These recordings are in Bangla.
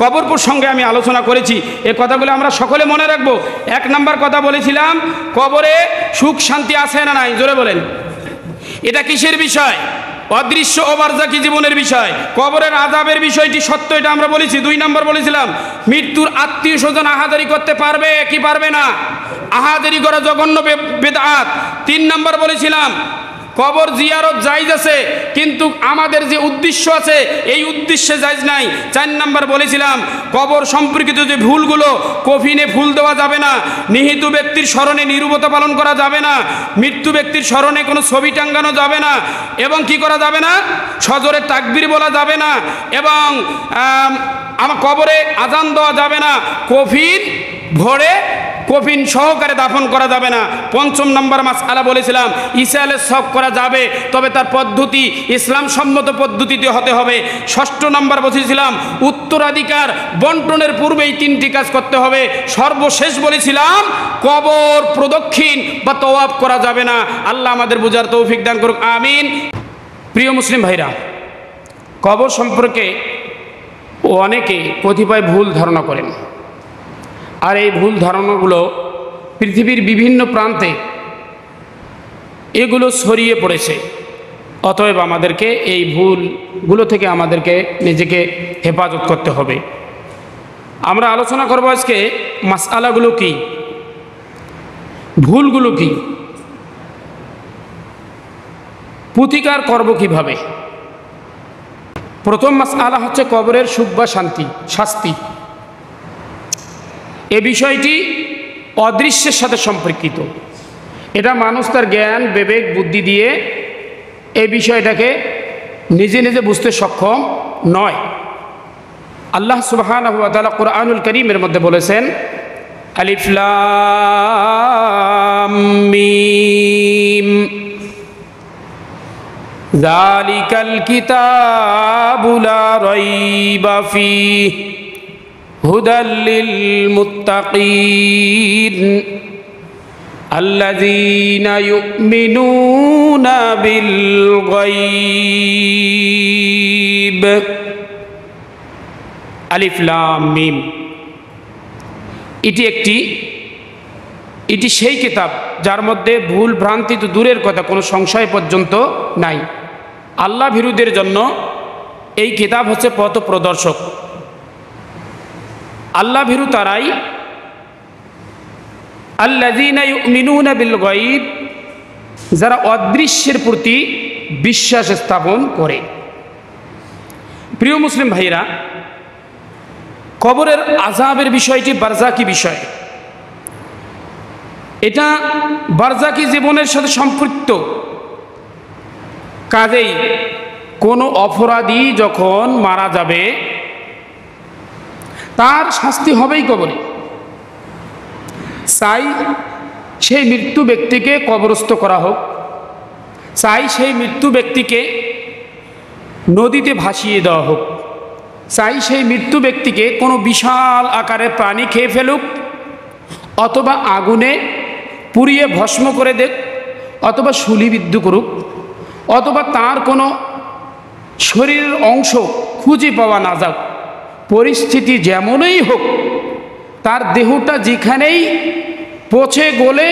কবর প্রসঙ্গে আমি আলোচনা করেছি। এই কথাগুলো আমরা সকলে মনে রাখবো। 1 নম্বর কথা বলেছিলাম, কবরে সুখ শান্তি আছে না নাই? জোরে বলেন। এটা কিসের বিষয়? অদৃশ্য ও বারজাকি জীবনের বিষয়। কবরের আযাবের বিষয়টি সত্য, এটা আমরা বলেছি। 2 নম্বর বলেছিলাম, মৃত্যুর আত্মীয় স্বজন আহাজারি করতে পারবে কি পারবে না? আহাজারি করা জঘন্য বিদআত। 3 নম্বর বলেছিলাম, কবর জিয়ারত জায়েজ আছে, কিন্তু আমাদের যে উদ্দেশ্য আছে এই উদ্দেশ্যে জায়েজ নাই। 4 নম্বর বলেছিলাম, কবর সম্পর্কিত যে ভুলগুলো, কফিনে ফুল দেওয়া যাবে না, নিহিত ব্যক্তির স্মরণে নীরবতা পালন করা যাবে না, মৃত্যু ব্যক্তির স্মরণে কোনো ছবি টাঙ্গানো যাবে না, এবং কি করা যাবে না? সজোরে তাকবীর বলা যাবে না, এবং আমার কবরে আজান দেওয়া যাবে না, কফিন ভরে কফিন সহকারে দাফন করা যাবে না। 5 নম্বর মাসআলা বলেছিলাম, ইসরায়েলের সব করা যাবে, তবে তার পদ্ধতি ইসলাম সম্মত পদ্ধতিতে হতে হবে। 6 নম্বর বলেছিলাম, উত্তরাধিকার বন্টনের পূর্বেই 3টি কাজ করতে হবে। সর্বশেষ বলেছিলাম, কবর প্রদক্ষিণ বা তওয়াফ করা যাবে না। আল্লাহ আমাদের বুঝার তৌফিক দান করুক, আমিন। প্রিয় মুসলিম ভাইরা, কবর সম্পর্কে অনেকে কতিপয় ভুল ধারণা করেন, আর এই ভুল ধারণাগুলো পৃথিবীর বিভিন্ন প্রান্তে এগুলো ছড়িয়ে পড়েছে। অতএব আমাদেরকে এই ভুলগুলো থেকে আমাদেরকে নিজেকে হেফাজত করতে হবে। আমরা আলোচনা করব আজকে মাসআলাগুলো কি, ভুলগুলো কি, প্রতিকার করব কিভাবে। প্রথম মাসআলা হচ্ছে কবরের সুখ বা শাস্তি। এ বিষয়টি অদৃশ্যের সাথে সম্পর্কিত। এটা মানুষ তার জ্ঞান বিবেক বুদ্ধি দিয়ে এই বিষয়টাকে নিজে নিজে বুঝতে সক্ষম নয়। আল্লাহ সুবহানাহু ওয়া তাআলা কুরআনুল কারীমের মধ্যে বলেছেন, আলিফ লাম মিম যালিকাল কিতাবু লা রাইবা ফীহি হুদাল লিল মুত্তাকিন আল্লাযীনা ইউমিনুনা বিল গায়ব। আলিফ লাম মিম, এটি সেই কিতাব যার মধ্যে ভুল ভ্রান্তি তো দূরের কথা, কোনো সংশয় পর্যন্ত নাই। আল্লাহ ভীরুদের জন্য এই কিতাব হচ্ছে পথ প্রদর্শক। আল্লাহ ভীরু তারাই, আল্লাযীনা ইউমিনুনা বিল গায়ব, যারা অদৃশ্যের প্রতি বিশ্বাস স্থাপন করে। প্রিয় মুসলিম ভাইরা, কবরের আযাবের বিষয়টি বারজাকি বিষয়। এটা বারজাকি জীবনের সাথে সম্পৃক্ত। কাজেই কোনো অপরাধী যখন মারা যাবে তার শাস্তি হবেই কবরে। চাই সেই মৃত্যু ব্যক্তিকে কবরস্থ করা হোক, চাই সেই মৃত্যু ব্যক্তিকে নদীতে ভাসিয়ে দেওয়া হোক, চাই সেই মৃত্যু ব্যক্তিকে কোনো বিশাল আকারে প্রাণী খেয়ে ফেলুক, অথবা আগুনে পুড়িয়ে ভস্ম করে দেখ, অথবা শূলিবিদ্ধ করুক, অথবা তার কোনো শরীরের অংশ খুঁজে পাওয়া না যাক, পরিস্থিতি যেমনই হোক, তার দেহটা যেখানেই পচে গলে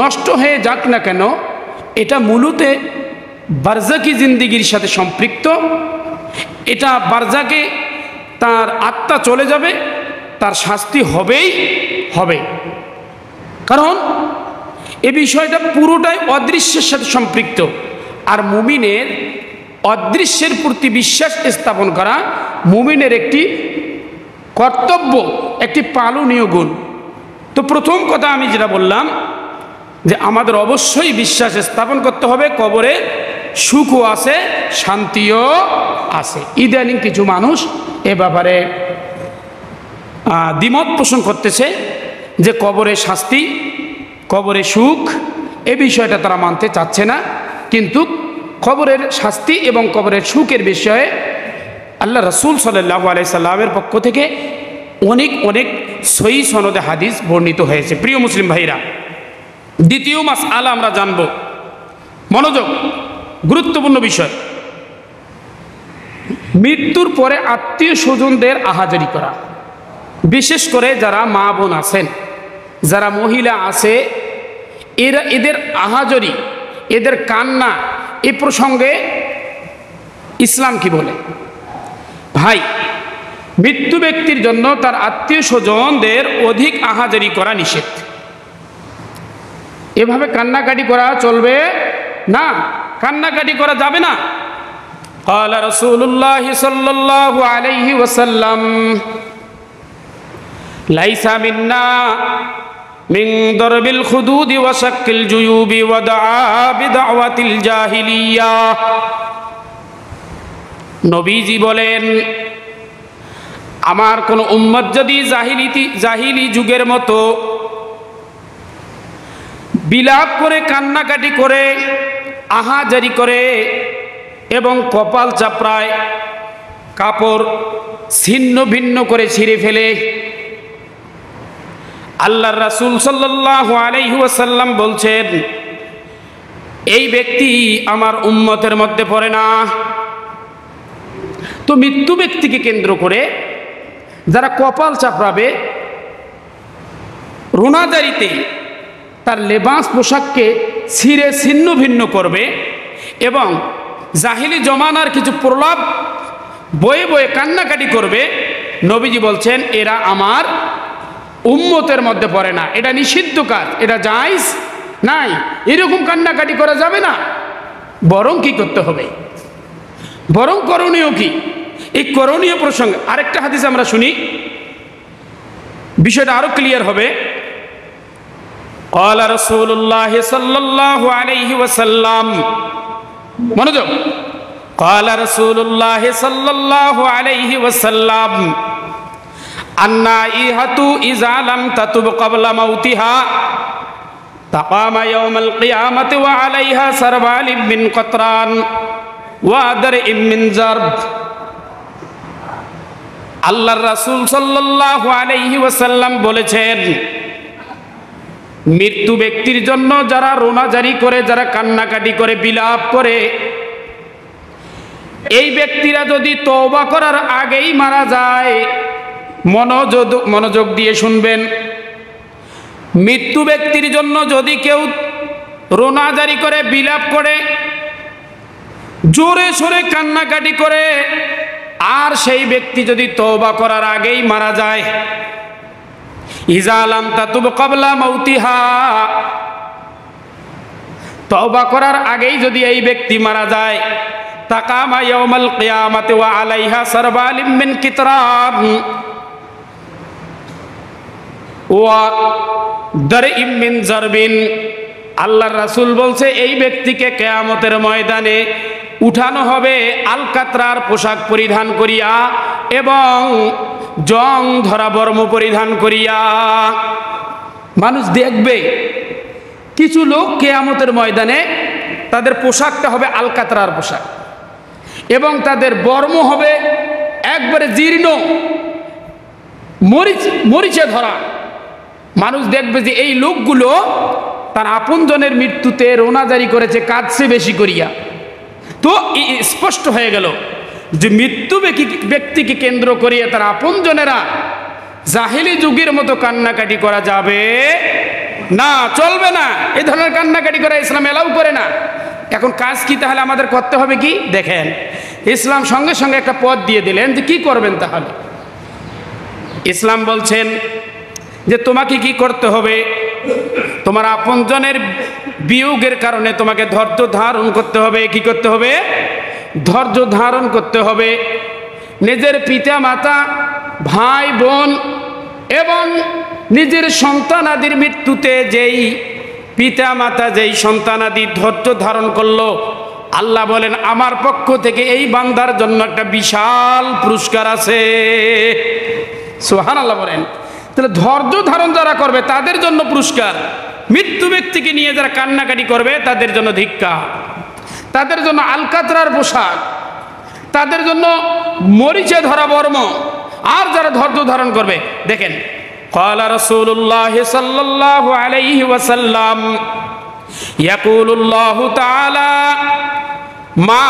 নষ্ট হয়ে যাক না কেন, এটা মূলত বারজাকি জিন্দিগির সাথে সম্পৃক্ত। এটা বারজাকে তার আত্মা চলে যাবে, তার শাস্তি হবেই হবে। কারণ এ বিষয়টা পুরোটাই অদৃশ্যের সাথে সম্পৃক্ত। আর মুমিনের অদৃশ্যের প্রতি বিশ্বাস স্থাপন করা মুমিনের একটি কর্তব্য, একটি পালনীয় গুণ। তো প্রথম কথা আমি যেটা বললাম, যে আমাদের অবশ্যই বিশ্বাস স্থাপন করতে হবে কবরে সুখও আছে, শান্তিও আছে। ইদানিং কিছু মানুষ এ ব্যাপারে দ্বিমত পোষণ করতেছে যে কবরে শাস্তি, কবরে সুখ, এ বিষয়টা তারা মানতে চাচ্ছে না। কিন্তু কবরের শাস্তি এবং কবরের সুখের বিষয়ে আল্লাহ রাসূল সাল্লাল্লাহু আলাইহি সাল্লামের পক্ষ থেকে অনেক অনেক সহিহ সনদে হাদিস বর্ণিত হয়েছে। প্রিয় মুসলিম ভাইরা, দ্বিতীয় মাসআলা আমরা জানব। মনোযোগ, গুরুত্বপূর্ণ বিষয়। মৃত্যুর পরে আত্মীয় স্বজনদের আহাজারি করা, বিশেষ করে যারা মা বোন আছেন, যারা মহিলা আছে, এদের আহাজারি, এদের কান্না, এ প্রসঙ্গে ইসলাম কি বলে? ভাই, মৃত্যু ব্যক্তির জন্য তার আত্মীয় স্বজনদের অধিক আহাজারি করা নিষেধ। এভাবে কান্নাকাটি করা চলবে না, কান্নাকাটি করা যাবে না। قال رسول الله صلى الله عليه وسلم ليس منا من ضرب الخدود وشق الجيوب ودعا بدعوة الجاهلية। নবীজি বলেন, আমার কোন উম্মত যদি জাহিলি যুগের মতো বিলাপ করে, কান্নাকাটি করে, আহাজারি করে এবং কপাল চাপড়ায়, কাপড় ছিন্ন ভিন্ন করে ছিঁড়ে ফেলে, আল্লাহর রাসূল সাল্লাল্লাহু আলাইহি ওয়াসাল্লাম বলছেন, এই ব্যক্তি আমার উম্মতের মধ্যে পড়ে না। তো মৃত্যু ব্যক্তিকে কেন্দ্র করে যারা কপাল চাপড়াবে, রোনাজারিতে তার লেবাস পোশাককে ছিঁড়ে ছিন্ন ভিন্ন করবে এবং জাহিলি জমানার কিছু প্রলাপ বয়ে বয়ে কান্নাকাটি করবে, নবীজি বলছেন এরা আমার উম্মতের মধ্যে পড়ে না। এটা নিষিদ্ধ কাজ, এটা জায়েজ নাই, এরকম কান্নাকাটি করা যাবে না। বরং কি করতে হবে? বরং করণীয় কি? এই করণীয় প্রসঙ্গে আরেকটা হাদিস আমরা শুনি, বিষয়টা আরো ক্লিয়ার হবে। قال رسول الله صلى الله عليه وسلم, মনোযোগ, قال رسول الله صلى الله عليه وسلم النائحة إذا لم تتب قبل موتها تقام يوم القيامة وعليها سربال من قطران وادرء من زرب। আল্লাহর রাসূল সাল্লাল্লাহু আলাইহি ওয়াসাল্লাম বলেছেন, মৃত্যু ব্যক্তির জন্য যারা রোনাজারি করে, যারা কান্নাকাটি করে, বিলাপ করে, এই ব্যক্তিরা যদি তওবা করার আগেই মারা যায়, মনোযোগ দিয়ে শুনবেন, মৃত্যু ব্যক্তির জন্য যদি কেউ রোনাজারি করে, বিলাপ করে, জোরে সোরে কান্নাকাটি করে, আর সেই ব্যক্তি যদি তওবা করার আগেই মারা যায়, ইজা লাম তাতুব ক্বাবলা মাউতিহা, তওবা করার আগেই যদি এই ব্যক্তি মারা যায়, তাকামা ইয়াউমাল কিয়ামাতি ওয়া আলাইহা সারবালিম মিন কিতরান ওয়া দারইম মিন জারবিন। আল্লাহর রাসূল বলছে, এই ব্যক্তিকে কিয়ামতের ময়দানে উঠানো হবে আলকাতরার পোশাক পরিধান করিয়া এবং জং ধরা বর্ম পরিধান করিয়া। মানুষ দেখবে কিছু লোক কিয়ামতের ময়দানে তাদের পোশাকটা হবে আলকাতরার পোশাক এবং তাদের বর্ম হবে একবারে জীর্ণ, মরিচে ধরা। মানুষ দেখবে যে এই লোকগুলো তার আপনজনের মৃত্যুতে রোনাজারি করেছে, কাঁদছে বেশি করিয়া। তো স্পষ্ট হয়ে গেল যে মৃত্যু ব্যক্তিকে কেন্দ্র করিয়া তার আপনজনেরা জাহিলি যুগের মতো কান্নাকাটি করা যাবে না, চলবে না। এই ধরনের কান্নাকাটি করা ইসলাম এলাও করে না। এখন কাজ কি তাহলে আমাদের করতে হবে? কি দেখেন, ইসলাম সঙ্গে সঙ্গে একটা পথ দিয়ে দিলেন যে কি করবেন। তাহলে ইসলাম বলছেন যে তোমাকে কি করতে হবে, তোমার আপনজনের বিয়োগের কারণে তোমাকে ধৈর্য ধারণ করতে হবে। কি করতে হবে? ধৈর্য ধারণ করতে হবে। নিজের পিতা মাতা, ভাই বোন এবং নিজের সন্তানাদির মৃত্যুতে যেই পিতা মাতা, যেই সন্তানাদি ধৈর্য ধারণ করলো, আল্লাহ বলেন আমার পক্ষ থেকে এই বান্দার জন্য একটা বিশাল পুরস্কার আছে। সুবহানাল্লাহ বলেন। তাহলে ধৈর্য ধারণ যারা করবে তাদের জন্য পুরস্কার, মৃত্যু ব্যক্তিকে নিয়ে যারা কান্নাকাটি করবে তাদের জন্য ধিক্কার, তাদের জন্য আলকাতরার পোশাক, তাদের জন্য মরিচে ধরা বর্ম। আর যারা ধৈর্য ধারণ করবে, দেখেন ক্বালা রাসূলুল্লাহ সাল্লাল্লাহু আলাইহি ওয়াসাল্লাম ইয়াকুলুল্লাহু তাআলা মা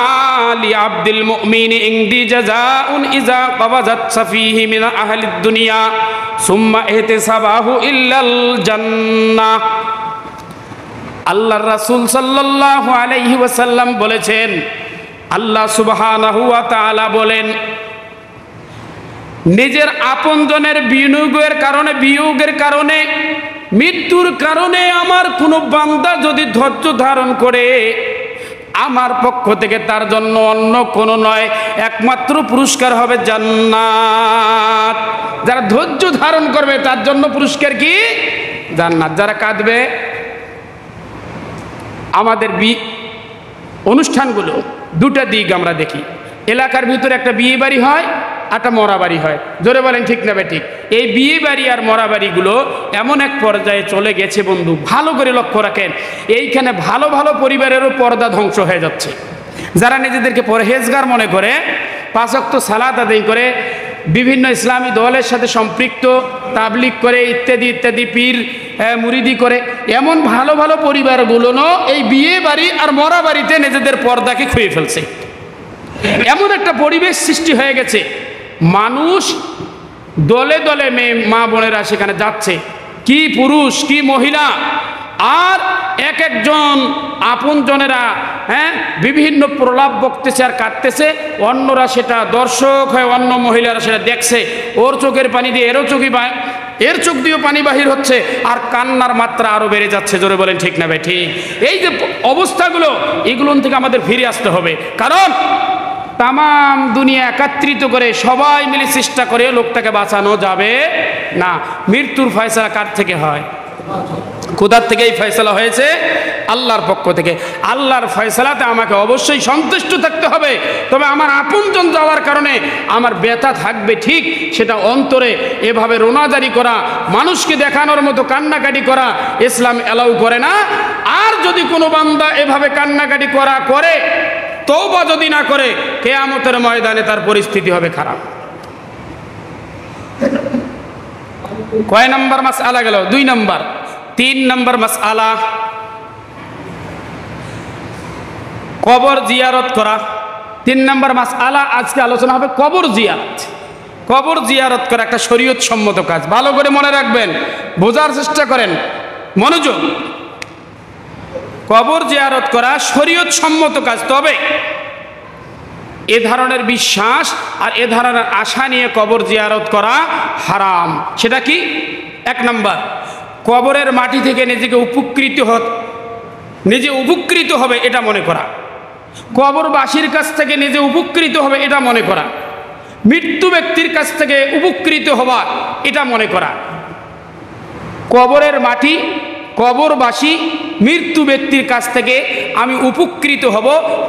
লি আব্দুল মুমিন ইনদি জাযাউন ইযা কবাজাত সাফিহি মিন আহলিদ দুনিয়া সুম্মা ইহতিসাবাহু ইল্লাল জান্নাহ। আল্লাহর রাসূল সাল্লাল্লাহু আলাইহি ওয়াসাল্লাম বলেছেন, আল্লাহ সুবহানাহু ওয়া তাআলা বলেন, নিজের আপনজনের বিয়োগের কারণে মৃত্যুর কারণে আমার কোনো বান্দা যদি ধৈর্য ধারণ করে, আমার পক্ষ থেকে তার জন্য অন্য কোনো নয়, একমাত্র পুরস্কার হবে জান্নাত। যারা ধৈর্য ধারণ করবে তার জন্য পুরস্কার কি? জান্নাত। যারা কাঁদবে, আমাদের অনুষ্ঠানগুলো দুটা দিক আমরা দেখি। এলাকার ভিতরে একটা বিয়ে বাড়ি হয়, একটা মরা বাড়ি হয়। জোরে বলেন ঠিক না বেঠিক? এই বিয়ে বাড়ি আর মরা বাড়িগুলো এমন এক পর্যায়ে চলে গেছে বন্ধু, ভালো করে লক্ষ্য রাখেন, এইখানে ভালো ভালো পরিবারেরও পর্দা ধ্বংস হয়ে যাচ্ছে। যারা নিজেদেরকে পরহেজগার মনে করে, 5 ওয়াক্ত সালাত আদায় করে, বিভিন্ন ইসলামী দলের সাথে সম্পৃক্ত, তাবলিগ করে, ইত্যাদি ইত্যাদি, পীর মুরিদি করে, এমন ভালো ভালো পরিবারগুলো এই বিয়ে বাড়ি আর মরা বাড়িতে নিজেদের পর্দাকে খুঁয়ে ফেলছে। এমন একটা পরিবেশ সৃষ্টি হয়ে গেছে, মানুষ দলে দলে মেয়ে মা বোনেরা সেখানে যাচ্ছে, কি পুরুষ কি মহিলা, আর এক একজন আপনজনেরা বিভিন্ন প্রলাপ বকতেছে আর কাঁদতেছে, অন্যরা সেটা দর্শক হয়ে, অন্য মহিলারা সেটা দেখছে, ওর চোখের পানি দিয়ে এর চোখ দিয়েও পানি বাহির হচ্ছে, আর কান্নার মাত্রা আরো বেড়ে যাচ্ছে। জোরে বলেন ঠিক না ভাই ঠিক? এই যে অবস্থাগুলো, এগুলো থেকে আমাদের ফিরে আসতে হবে। কারণ তাম দুনিয়া একত্রিত করে সবাই মিলে চেষ্টা করে লোকটাকে বাঁচানো যাবে না। মৃত্যুর ফয়সালা কার থেকে হয়? কোথার থেকে এই ফয়সালা হয়েছে? আল্লাহর পক্ষ থেকে। আল্লাহর ফয়সালাতে আমাকে অবশ্যই সন্তুষ্ট থাকতে হবে, তবে আমার আপনজন যাওয়ার কারণে আমার ব্যথা থাকবে ঠিক, সেটা অন্তরে এভাবে রোনাজারি করা, মানুষকে দেখানোর মতো কান্নাকাটি করা ইসলাম এলাউ করে না। আর যদি কোনো বান্দা এভাবে কান্নাকাটি করে, তওবা যদি না করে, কিয়ামতের ময়দানে তার পরিস্থিতি হবে খারাপ। কয় নাম্বার মাসআলা গেল? 2 নাম্বার। 3 নাম্বার মাসআলা, কবর জিয়ারত করা। 3 নাম্বার মাসআলা আজকে আলোচনা হবে কবর জিয়ারত। কবর জিয়ারত করা একটা শরীয়ত সম্মত কাজ। ভালো করে মনে রাখবেন, বোঝার চেষ্টা করেন, মনোযোগ। কবর জিয়ারত করা শরীয়ত সম্মত কাজ, তবে এ ধরনের বিশ্বাস আর এ ধরনের আশা নিয়ে কবর জিয়ারত করা হারাম। সেটা কি? 1 নাম্বার, কবরের মাটি থেকে নিজে উপকৃত হবে এটা মনে করা, কবরবাসীর কাছ থেকে নিজে উপকৃত হবে এটা মনে করা, মৃত্যু ব্যক্তির কাছ থেকে উপকৃত হওয়া এটা মনে করা। কবরের মাটি, কবরবাসী, মৃত্যু ব্যক্তির কাছ থেকে আমি উপকৃত হব,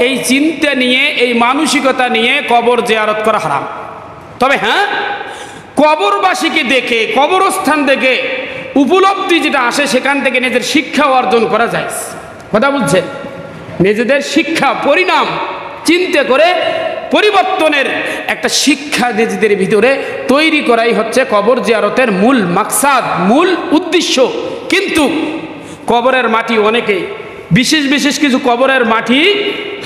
এই চিন্তা নিয়ে, এই মানসিকতা নিয়ে কবর জিয়ারত করা হারাম। তবে হ্যাঁ, কবরবাসীকে দেখে, কবরস্থান দেখে উপলব্ধি যেটা আসে, সেখান থেকে নিজের শিক্ষা অর্জন করা যায়। কথা বুঝছেন? নিজেদের শিক্ষা পরিণাম চিন্তা করে পরিবর্তনের একটা শিক্ষা নিজেদের ভিতরে তৈরি করাই হচ্ছে কবর জিয়ারতের মূল মাকসাদ, মূল উদ্দেশ্য। কিন্তু কবরের মাটি অনেকে, বিশেষ কিছু কবরের মাটি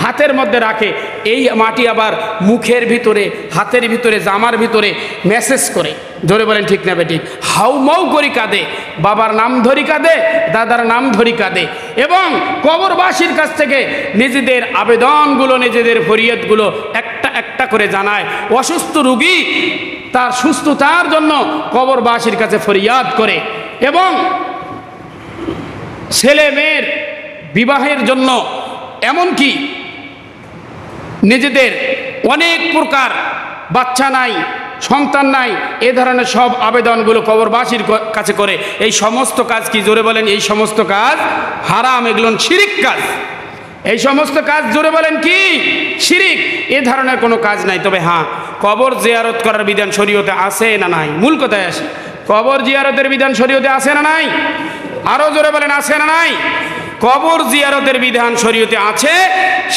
হাতের মধ্যে রাখে, এই মাটি আবার মুখের ভিতরে, হাতের ভিতরে, জামার ভিতরে মেসেজ করে। ধরে বলেন ঠিক না বেঠিক? হাউমাউ করি কাঁদে, বাবার নাম ধরি কাঁদে, দাদার নাম ধরি কাঁদে, এবং কবরবাসীর কাছ থেকে নিজেদের আবেদনগুলো, নিজেদের ফরিয়াদগুলো একটা একটা করে জানায়। অসুস্থ রোগী তার সুস্থতার জন্য কবরবাসীর কাছে ফরিয়াদ করে, এবং ছেলে মেয়ের বিবাহের জন্য, এমনকি নিজেদের অনেক প্রকার বাচ্চা নাই, সন্তান নাই, এ ধরনের সব আবেদনগুলো কবরবাসীর কাছে করে। এই সমস্ত কাজ কি? জোরে বলেন, এই সমস্ত কাজ হারাম, এগুলো শিরিক কাজ। এই সমস্ত কাজ জোরে বলেন কি? শিরিক। এ ধরনের কোনো কাজ নাই। তবে হ্যাঁ, কবর জিয়ারত করার বিধান শরীয়তে আছে না নাই? মূল কথায় আসি, কবর জিয়ারতের বিধান শরীয়তে আছে না নাই? আরো জোরে বলেন, আছে না নাই? কবর জিয়ারতের বিধান শরীয়তে আছে।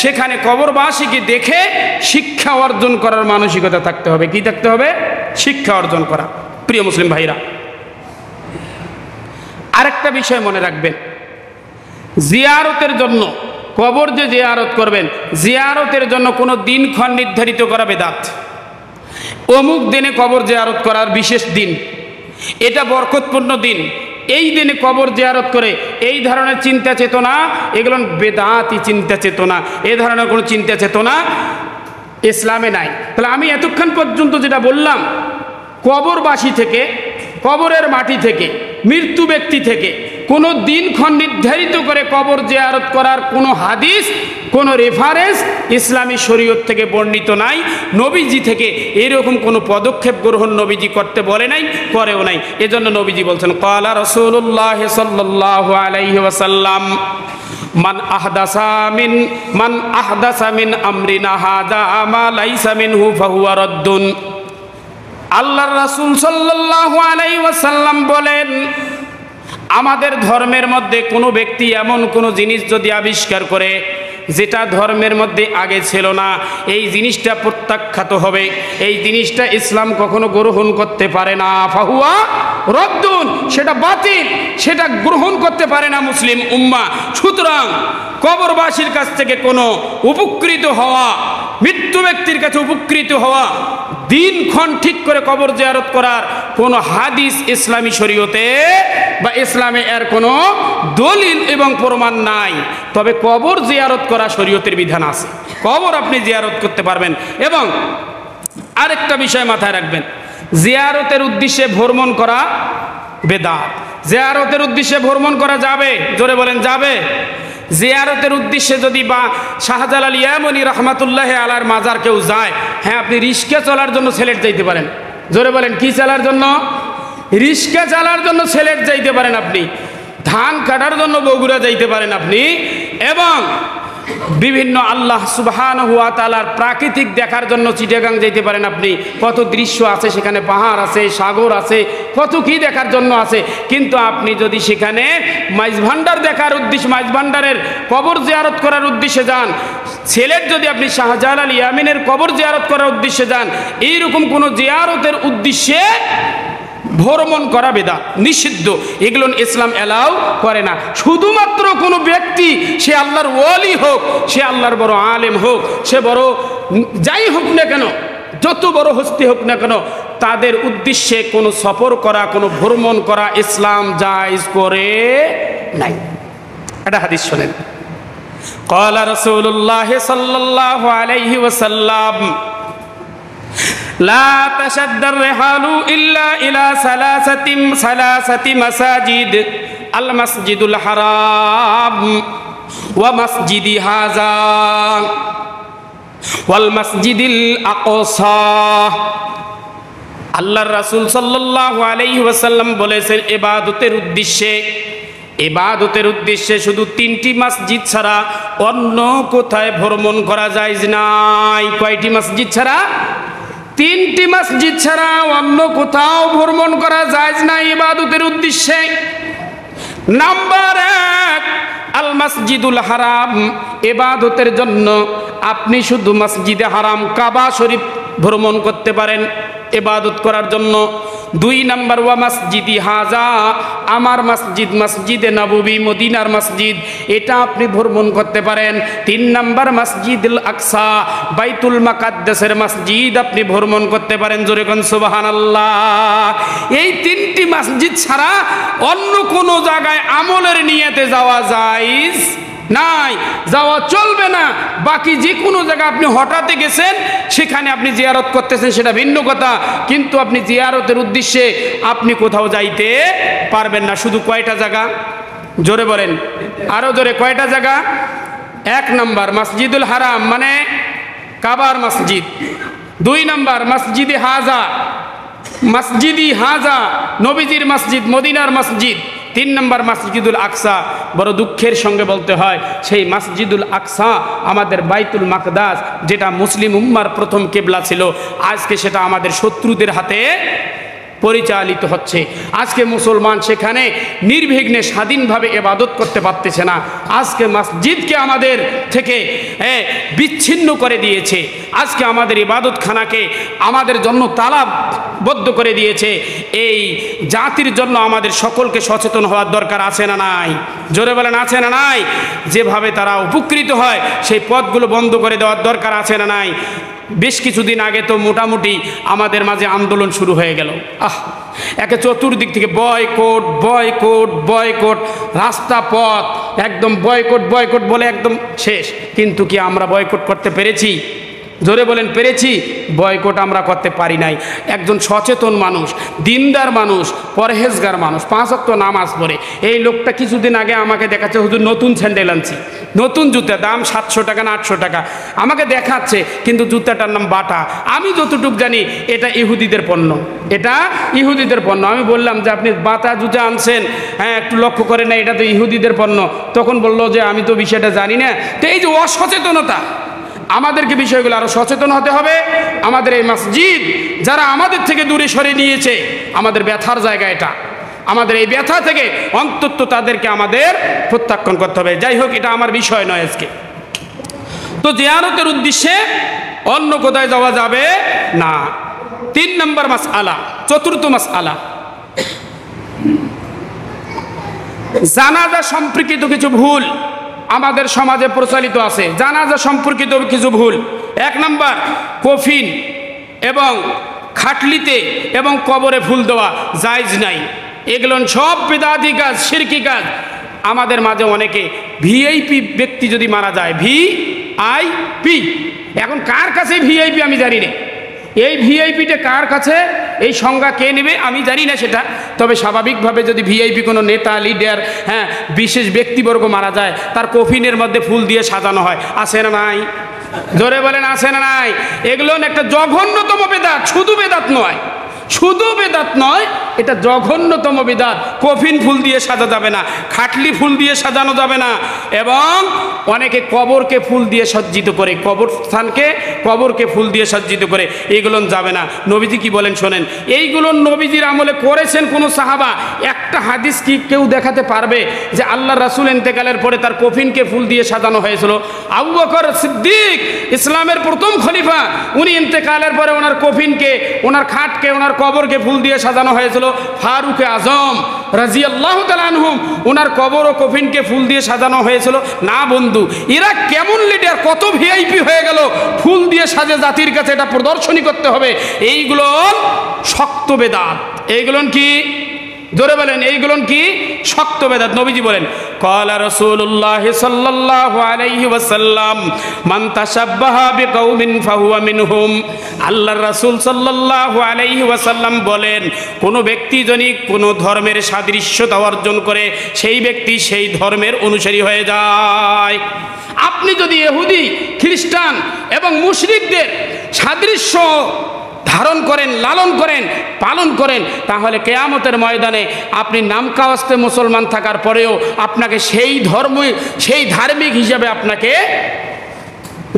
সেখানে কবরবাসীকে দেখে শিক্ষা অর্জন করার মানসিকতা থাকতে হবে। কি থাকতে হবে? শিক্ষা অর্জন করা। প্রিয় মুসলিম ভাইরা, আরেকটা বিষয় মনে রাখবেন, জিয়ারতের জন্য কবর যে জিয়ারত করবেন, জিয়ারতের জন্য কোনো দিনক্ষণ নির্ধারিত করা বেদাত। অমুক দিনে কবর জিয়ারত করার বিশেষ দিন, এটা বরকতপূর্ণ দিন, এই দিনে কবর জিয়ারত করে এই ধরনের চিন্তা চেতনা, এগুলো বেদাতি চিন্তা চেতনা। এই ধরনের কোনো চিন্তা চেতনা ইসলামে নাই। তাহলে আমি এতক্ষণ পর্যন্ত যেটা বললাম, কবরবাসী থেকে, কবরের মাটি থেকে, মৃত্যু ব্যক্তি থেকে কোনো দিনক্ষণ নির্ধারিত করে কবর জিয়ারত করার কোনো হাদিস, কোনো রেফারেন্স ইসলামী শরীয়ত থেকে বর্ণিত নাই। নবীজি থেকে এরকম কোনো পদক্ষেপ গ্রহণ নবীজি করতে বলে নাই, করেও নাই। এজন্য নবীজি বলছেন, ক্বালা রাসূলুল্লাহ সাল্লাল্লাহু আলাইহি ওয়াসাল্লাম মান আহদাসা মিন আমরিনা হাযা মা লাইসা মিনহু ফাহুয়া রাদ্দুন। আল্লাহর রাসূল সাল্লাল্লাহু আলাইহি ওয়াসাল্লাম বলেন, আমাদের ধর্মের মধ্যে কোনো ব্যক্তি এমন কোনো জিনিস যদি আবিষ্কার করে যেটা ধর্মের মধ্যে আগে ছিল না, এই জিনিসটা প্রত্যাখ্যাত হবে, এই জিনিসটা ইসলাম কখনো গ্রহণ করতে পারে না। ফাহুয়া রদ্দুন, সেটা বাতিল, সেটা গ্রহণ করতে পারে না মুসলিম উম্মাহ। সুতরাং কবরবাসীর কাছ থেকে কোনো উপকৃত হওয়া, মৃত্যু ব্যক্তির কাছে উপকৃত হওয়া, দিনক্ষণ ঠিক করে কবর জিয়ারত করার কোনো হাদিস ইসলামী শরীয়তে বা ইসলামে এর কোনো দলিল এবং প্রমাণ নাই। তবে কবর জিয়ারত করা শরীয়তের বিধান আছে, কবর আপনি জিয়ারত করতে পারবেন। এবং আরেকটা বিষয় মাথায় রাখবেন, জিয়ারতের উদ্দেশ্যে ভ্রমণ করা বেদাত। জিয়ারতের উদ্দেশ্যে ভ্রমণ করা যাবে, জোরে বলেন যাবে। জিয়ারতের উদ্দেশ্যে যদি বা শাহজালাল ইয়ামানি রহমাতুল্লাহ আলার মাজার কেউ যায়, হ্যাঁ আপনি রিস্কা চলার জন্য সিলেট যাইতে পারেন, জোরে বলেন কি চালার জন্য? রিস্কা চালার জন্য সিলেট যাইতে পারেন আপনি, ধান কাটার জন্য বগুড়া যাইতে পারেন আপনি, এবং বিভিন্ন আল্লাহ সুবহানাহু ওয়া তাআলার প্রাকৃতিক দেখার জন্য চিটাগাং যেতে পারেন আপনি। কত দৃশ্য আছে সেখানে, পাহাড় আছে, সাগর আছে, কত কি দেখার জন্য আছে। কিন্তু আপনি যদি সেখানে মাইজ ভান্ডার দেখার উদ্দেশ্যে, মাইজ ভান্ডারের কবর জিয়ারত করার উদ্দেশ্যে যান, সিলেট যদি আপনি শাহজালাল ইয়ামিনের কবর জিয়ারত করার উদ্দেশ্যে যান, এইরকম কোনো জিয়ারতের উদ্দেশ্যে ভ্রমণ করা বেদাত, নিষিদ্ধ। এগুলো ইসলাম অ্যালাউ করে না। শুধুমাত্র কোনো ব্যক্তি, সে আল্লাহর ওয়ালি হোক, সে আল্লাহর বড় আলেম হোক, সে বড় যাই হোক না কেন, যত বড় হস্তি হোক না কেন, তাদের উদ্দেশ্যে কোনো সফর করা, কোনো ভ্রমণ করা ইসলাম জায়েজ করে নাই। এটা হাদিস শোনেন, ক্বালা রাসূলুল্লাহ সাল্লাল্লাহু আলাইহি ওয়াসাল্লাম লা তাশাদ্দার রিহালু ইল্লা ইলা সালাসাতি মাসাজিদ, আল মাসজিদুল হারাম ওয়া মাসজিদি হাযা ওয়াল মাসজিদিল আকসা। আল্লাহর রাসূল সাল্লাল্লাহু আলাইহি ওয়াসাল্লাম বলেছেন, ইবাদতের উদ্দেশ্যে শুধু 3টি মসজিদ ছাড়া অন্য কোথায় ভ্রমণ করা জায়েজ নাই। কয়টি মসজিদ ছাড়া? 3টি মসজিদ ছাড়া অন্য কোথাও ভ্রমণ করা জায়েজ নাই ইবাদতের উদ্দেশ্যে। নাম্বার 1, আল মাসজিদুল হারাম, ইবাদতের জন্য আপনি শুধু মসজিদে হারাম কাবা শরীফ ভ্রমণ করতে পারেন ইবাদত করার জন্য। 2 নাম্বার, ওয়া মাসজিদি হাযা, আমার মসজিদ, মসজিদে নববী, মদিনার মসজিদ, এটা আপনি ভ্রমণ করতে পারেন। 3 নাম্বার, মসজিদুল আকসা, বাইতুল মুকাদ্দাসের মসজিদ আপনি ভ্রমণ করতে পারেন। জোরে কোন সুবহানাল্লাহ। এই 3টি মসজিদ ছাড়া অন্য কোনো জায়গায় আমলের নিয়তে যাওয়া জায়েজ নাই, যাওয়া চলবে না। বাকি যে কোনো জায়গা আপনি হঠাৎ গেছেন, সেখানে আপনি জিয়ারত করতেছেন, সেটা ভিন্ন কথা, কিন্তু আপনি জিয়ারতের উদ্দেশ্যে আপনি কোথাও যাইতে পারবেন না। শুধু কয়টা জায়গা? জোরে বলেন, আরো জোরে, কয়টা জায়গা? 1 নাম্বার মসজিদুল হারাম মানে কাবার মসজিদ। 2 নাম্বার মসজিদে হাযা, মসজিদি হাযা নবীজির মসজিদ, মদিনার মসজিদ। 3 নাম্বার মসজিদুল আকসা। বড় দুঃখের সঙ্গে বলতে হয়, সেই মসজিদুল আকসা আমাদের বাইতুল মাকদাস, যেটা মুসলিম উম্মার প্রথম কিবলা ছিল, আজকে সেটা আমাদের শত্রুদের হাতে পরিচালিত হচ্ছে। আজকে মুসলমান সেখানে নির্বিঘ্নে স্বাধীনভাবে ইবাদত করতে পারতেছে না। আজকে মসজিদকে আমাদের থেকে বিচ্ছিন্ন করে দিয়েছে। আজকে আমাদের ইবাদতখানাকে আমাদের জন্য তালাবদ্ধ করে দিয়েছে। এই জাতির জন্য আমাদের সকলকে সচেতন হওয়ার দরকার আছে না নাই? জোরে বলেন আছে না নাই? যেভাবে তারা উপকৃত হয় সেই পথগুলো বন্ধ করে দেওয়ার দরকার আছে না নাই? বেশ কিছুদিন আগে তো মোটামুটি আমাদের মাঝে আন্দোলন শুরু হয়ে গেল। একে চতুর্দিক থেকে বয়কট বয়কট বয়কট, রাস্তা পথ একদম বয়কট বয়কট বলে একদম শেষ। কিন্তু কি আমরা বয়কট করতে পেরেছি? জোরে বলেন পেরেছি? বয়কট আমরা করতে পারি নাই। একজন সচেতন মানুষ, দিনদার মানুষ, পরহেজগার মানুষ, 5 ওয়াক্ত নামাজ পড়ে এই লোকটা কিছুদিন আগে আমাকে দেখাচ্ছে, হুজুর নতুন স্যান্ডেল আনছি, নতুন জুতা, দাম 700 টাকা না 800 টাকা আমাকে দেখাচ্ছে, কিন্তু জুতাটার নাম বাটা। আমি যতটুকু জানি এটা ইহুদিদের পণ্য, এটা ইহুদিদের পণ্য। আমি বললাম যে আপনি বাটা জুতা আনছেন, হ্যাঁ একটু লক্ষ্য করে না, এটা তো ইহুদিদের পণ্য। তখন বললো যে আমি তো বিষয়টা জানি না। তো এই যে অসচেতনতা, আমাদেরকে বিষয়গুলো আরো সচেতন হতে হবে। আমাদের এই মসজিদ যারা আমাদের থেকে দূরে সরে নিয়েছে, আমাদের ব্যথার জায়গা এটা। আমাদের এই ব্যথা থেকে অন্তত তাদেরকে আমাদের প্রত্যাখ্যান করতে হবে। যাই হোক, এটা আমার বিষয় নয় আজকে। তো জিয়ারতের উদ্দেশ্যে অন্য কোথায় যাওয়া যাবে না। 3 নম্বর মাসআলা, চতুর্থ মাসআলা, জানাজা সম্পর্কিত কিছু ভুল আমাদের সমাজে প্রচলিত আছে। জানাজা সম্পর্কিত কিছু ভুল। 1 নম্বর, কফিন এবং খাটলিতে এবং কবরে ফুল দেওয়া জায়েজ নাই। এগুলো সব বিদআতি কাজ, শিরকি কাজ। আমাদের মাঝে অনেকে ভিআইপি ব্যক্তি যদি মারা যায়, ভিআইপি, এখন কার কাছে ভিআইপি আমি জানি না। এই ভিআইপিটা কার কাছে, এই সংজ্ঞা কে নেবে আমি জানি না সেটা। তবে স্বাভাবিকভাবে যদি ভিআইপি কোনো নেতা, লিডার, হ্যাঁ বিশেষ ব্যক্তিবর্গ মারা যায়, তার কফিনের মধ্যে ফুল দিয়ে সাজানো হয়, আছে না নাই? জোরে বলেন আছে না নাই? এগুলো একটা জঘন্যতম বেদাত, শুধু বেদাত নয়, শুধু বেদাত নয়, এটা জঘন্যতম বিদাত। কফিন ফুল দিয়ে সাজা যাবে না, খাটলি ফুল দিয়ে সাজানো যাবে না, এবং অনেকে কবরকে ফুল দিয়ে সজ্জিত করে, কবরস্থানকে কবরকে ফুল দিয়ে সজ্জিত করে, এইগুলো যাবে না। নবীজি কি বলেন শোনেন, এইগুলো নবীজির আমলে করেছেন কোন সাহাবা? একটা হাদিস কি কেউ দেখাতে পারবে যে আল্লাহ রাসূল ইন্তেকালের পরে তার কফিনকে ফুল দিয়ে সাজানো হয়েছিল? আবু বকর সিদ্দিক, ইসলামের প্রথম খলিফা, উনি ইন্তেকালের পরে ওনার কফিনকে, ওনার খাটকে, ওনার কবরকে ফুল দিয়ে সাজানো হয়েছিল। ফারুক আজম রাদিয়াল্লাহু তাআলা আনহুম, ওনার কবর ও কফিনকে ফুল দিয়ে সাজানো হয়েছিল না। বন্ধু, এরা কেমন লিডার, কত ভিআইপি হয়ে গেল, ফুল দিয়ে সাজে জাতির কাছে এটা প্রদর্শনী করতে হবে। এইগুলো শক্ত বেদাত। এইগুলো কি? জোরে বলেন, এইগুলো কি? শক্ত বেদাত। নবীজি বলেন, ক্বালা রাসূলুল্লাহ সাল্লাল্লাহু আলাইহি ওয়াসাল্লাম, মান তাশাব্বাহা বিকাউমিন ফাহুয়া মিনহুম। আল্লাহর রাসূল সাল্লাল্লাহু আলাইহি ওয়াসাল্লাম বলেন, কোনো ব্যক্তি যদি কোনো ধর্মের সাদৃশ্যতা অর্জন করে, সেই ব্যক্তি সেই ধর্মের অনুসারী হয়ে যায়। আপনি যদি ইহুদি, খ্রিস্টান এবং মুশরিকদের সাদৃশ্য ধারণ করেন, লালন করেন, পালন করেন, তাহলে কিয়ামতের ময়দানে আপনি নামকাওয়াস্তে মুসলমান থাকার পরেও আপনাকে সেই ধর্ম, সেই ধার্মিক হিসাবে আপনাকে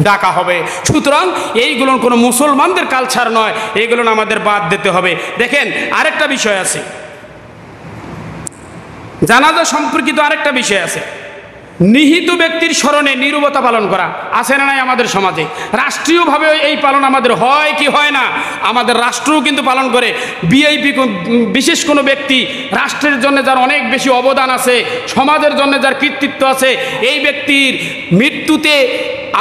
ডাকা হবে। সুতরাং এইগুলো কোনো মুসলমানদের কালচার নয়, এইগুলো আমাদের বাদ দিতে হবে। দেখেন, আরেকটা বিষয় আছে, জানাজা সম্পর্কিত আরেকটা বিষয় আছে। নিহিত ব্যক্তির স্মরণে নীরবতা পালন করা আছে না নাই আমাদের সমাজে? রাষ্ট্রীয়ভাবে এই পালন আমাদের হয় কি হয় না? আমাদের রাষ্ট্রও কিন্তু পালন করে। ভিআইপি বিশেষ কোনো ব্যক্তি, রাষ্ট্রের জন্য যার অনেক বেশি অবদান আছে, সমাজের জন্য যার কৃতিত্ব আছে, এই ব্যক্তির মৃত্যুতে